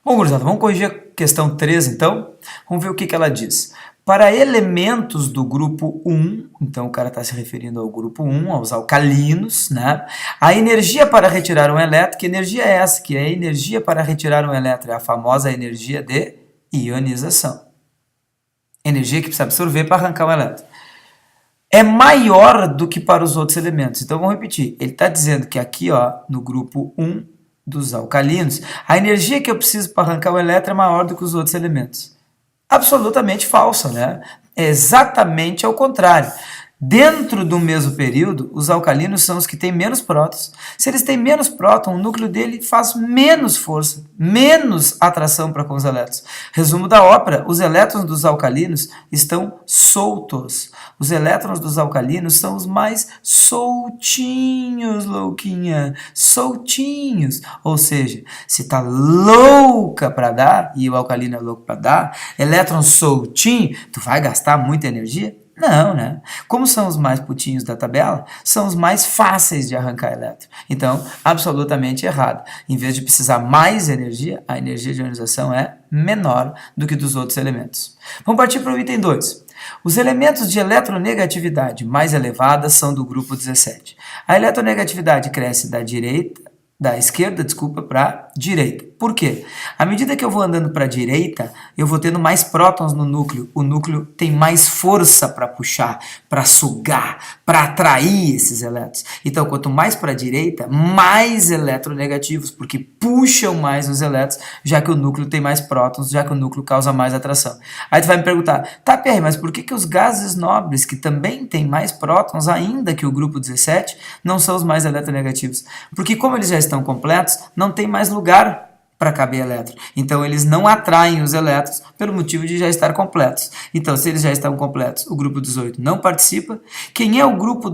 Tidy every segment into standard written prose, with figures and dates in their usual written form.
Bom, gurizada, vamos corrigir a questão 3, então. Vamos ver o que ela diz. Para elementos do grupo 1, então o cara está se referindo ao grupo 1, aos alcalinos, né? A energia para retirar um elétron, que energia é essa? Que é a energia para retirar um elétron, é a famosa energia de ionização. Energia que precisa absorver para arrancar um elétron. É maior do que para os outros elementos. Então vamos repetir. Ele está dizendo que aqui, ó, no grupo 1 dos alcalinos, a energia que eu preciso para arrancar o elétron é maior do que os outros elementos. Absolutamente falsa, né? É exatamente ao contrário. Dentro do mesmo período, os alcalinos são os que têm menos prótons. Se eles têm menos próton, o núcleo dele faz menos força, menos atração para com os elétrons. Resumo da ópera, os elétrons dos alcalinos estão soltos. Os elétrons dos alcalinos são os mais soltinhos, louquinha, soltinhos. Ou seja, se está louca para dar, e o alcalino é louco para dar, elétron soltinho, tu vai gastar muita energia? Não, né? Como são os mais putinhos da tabela, são os mais fáceis de arrancar elétron. Então, absolutamente errado. Em vez de precisar mais energia, a energia de ionização é menor do que dos outros elementos. Vamos partir para o item 2. Os elementos de eletronegatividade mais elevada são do grupo 17. A eletronegatividade cresce da esquerda, para a direita. Por quê? À medida que eu vou andando para a direita, eu vou tendo mais prótons no núcleo. O núcleo tem mais força para puxar, para sugar, para atrair esses elétrons. Então, quanto mais para a direita, mais eletronegativos, porque puxam mais os elétrons, já que o núcleo tem mais prótons, já que o núcleo causa mais atração. Aí tu vai me perguntar, tá, Pierre, mas por que os gases nobres, que também têm mais prótons ainda que o grupo 17, não são os mais eletronegativos? Porque como eles já estão completos, não tem mais lugar para caber elétron. Então, eles não atraem os elétrons pelo motivo de já estar completos. Então, se eles já estão completos, o grupo 18 não participa. Quem é o grupo,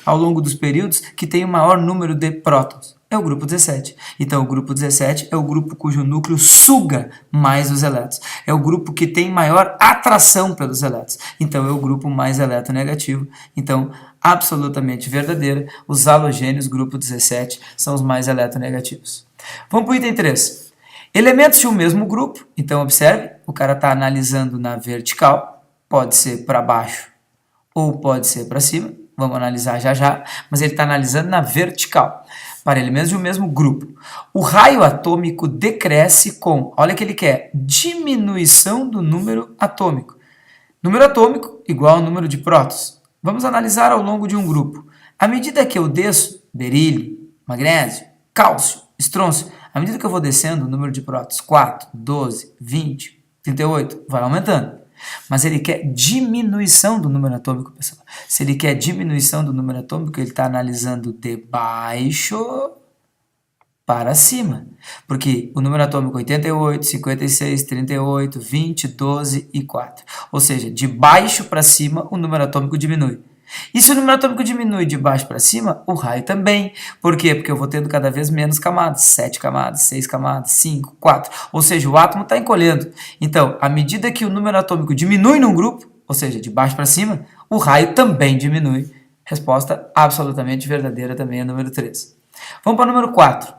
ao longo dos períodos que tem o maior número de prótons? É o grupo 17. Então, o grupo 17 é o grupo cujo núcleo suga mais os elétrons. É o grupo que tem maior atração pelos elétrons. Então, é o grupo mais eletronegativo. Então, absolutamente verdadeira, os halogênios, grupo 17, são os mais eletronegativos. Vamos para o item 3. Elementos de um mesmo grupo. Então, observe, o cara está analisando na vertical, pode ser para baixo ou pode ser para cima. Vamos analisar já já, mas ele está analisando na vertical, para elementos de um mesmo grupo. O raio atômico decresce com, olha o que ele quer, diminuição do número atômico. Número atômico igual ao número de prótons. Vamos analisar ao longo de um grupo. À medida que eu desço, berílio, magnésio, cálcio, estrôncio, à medida que eu vou descendo, o número de prótons, 4, 12, 20, 38, vai aumentando. Mas ele quer diminuição do número atômico, pessoal. Se ele quer diminuição do número atômico, ele está analisando de baixo para cima. Porque o número atômico 88, 56, 38, 20, 12 e 4. Ou seja, de baixo para cima, o número atômico diminui. E se o número atômico diminui de baixo para cima, o raio também. Por quê? Porque eu vou tendo cada vez menos camadas. 7 camadas, 6 camadas, 5, 4. Ou seja, o átomo está encolhendo. Então, à medida que o número atômico diminui num grupo, ou seja, de baixo para cima, o raio também diminui. Resposta absolutamente verdadeira também é número 3. Vamos para o número 4.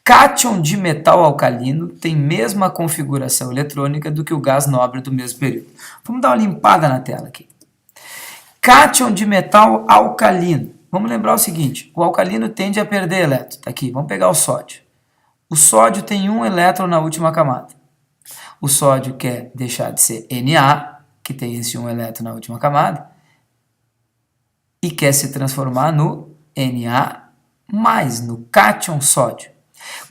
Cátion de metal alcalino tem mesma configuração eletrônica do que o gás nobre do mesmo período. Vamos dar uma limpada na tela aqui. Cátion de metal alcalino. Vamos lembrar o seguinte, o alcalino tende a perder elétron. Tá aqui, vamos pegar o sódio. O sódio tem um elétron na última camada. O sódio quer deixar de ser Na, que tem esse um elétron na última camada, e quer se transformar no Na+, no cátion sódio.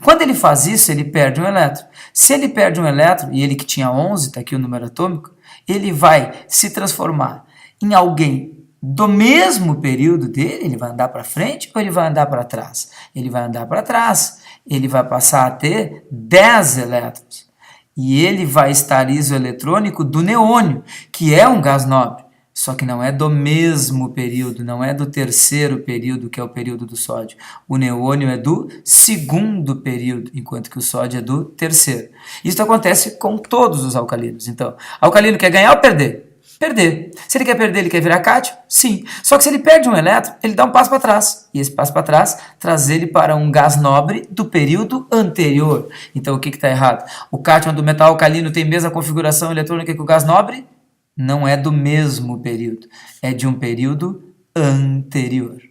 Quando ele faz isso, ele perde um elétron. Se ele perde um elétron, e ele que tinha 11, está aqui o número atômico, ele vai se transformar em alguém do mesmo período dele. Ele vai andar para frente ou ele vai andar para trás? Ele vai andar para trás. Ele vai passar a ter 10 elétrons. E ele vai estar isoeletrônico do neônio, que é um gás nobre. Só que não é do mesmo período, não é do terceiro período, que é o período do sódio. O neônio é do segundo período, enquanto que o sódio é do terceiro. Isso acontece com todos os alcalinos. Então, alcalino quer ganhar ou perder? Perder. Se ele quer perder, ele quer virar cátion? Sim. Só que se ele perde um elétron, ele dá um passo para trás. E esse passo para trás traz ele para um gás nobre do período anterior. Então, o que está errado? O cátion do metal alcalino tem a mesma configuração eletrônica que o gás nobre? Não é do mesmo período. É de um período anterior.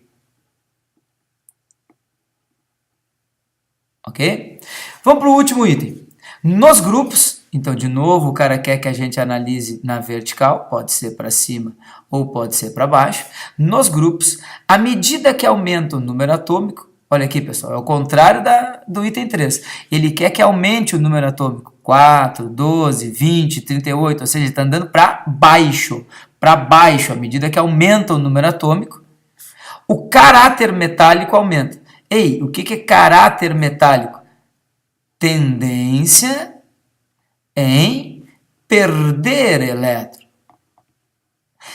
Ok? Vamos para o último item. Nos grupos, então, de novo, o cara quer que a gente analise na vertical, pode ser para cima ou pode ser para baixo. Nos grupos, à medida que aumenta o número atômico, olha aqui, pessoal, é o contrário do item 3. Ele quer que aumente o número atômico. 4, 12, 20, 38, ou seja, ele está andando para baixo, à medida que aumenta o número atômico, o caráter metálico aumenta. Ei, o que é caráter metálico? Tendência em perder elétron.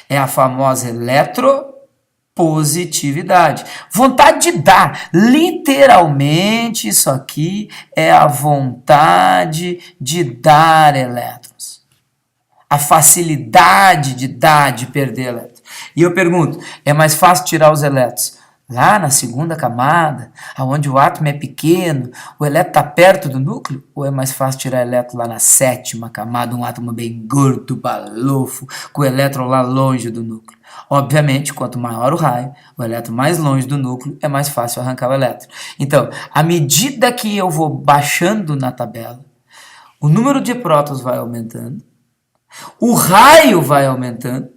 É a famosa eletropositividade. Vontade de dar. Literalmente, isso aqui é a vontade de dar elétrons. A facilidade de dar, de perder elétrons. E eu pergunto, é mais fácil tirar os elétrons lá na segunda camada, onde o átomo é pequeno, o elétron está perto do núcleo? Ou é mais fácil tirar elétron lá na sétima camada, um átomo bem gordo, balofo, com o elétron lá longe do núcleo? Obviamente, quanto maior o raio, o elétron mais longe do núcleo, é mais fácil arrancar o elétron. Então, à medida que eu vou baixando na tabela, o número de prótons vai aumentando, o raio vai aumentando,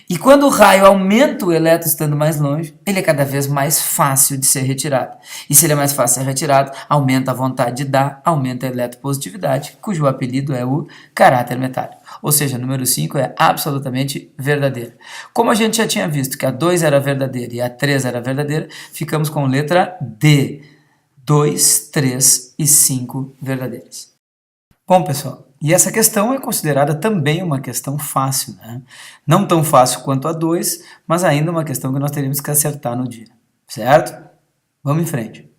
e quando o raio aumenta o elétron estando mais longe, ele é cada vez mais fácil de ser retirado. E se ele é mais fácil de ser retirado, aumenta a vontade de dar, aumenta a eletropositividade, cujo apelido é o caráter metálico. Ou seja, o número 5 é absolutamente verdadeiro. Como a gente já tinha visto que a 2 era verdadeira e a 3 era verdadeira, ficamos com letra D. 2, 3 e 5 verdadeiras. Bom, pessoal, e essa questão é considerada também uma questão fácil, né? Não tão fácil quanto a 2, mas ainda uma questão que nós teríamos que acertar no dia, certo? Vamos em frente.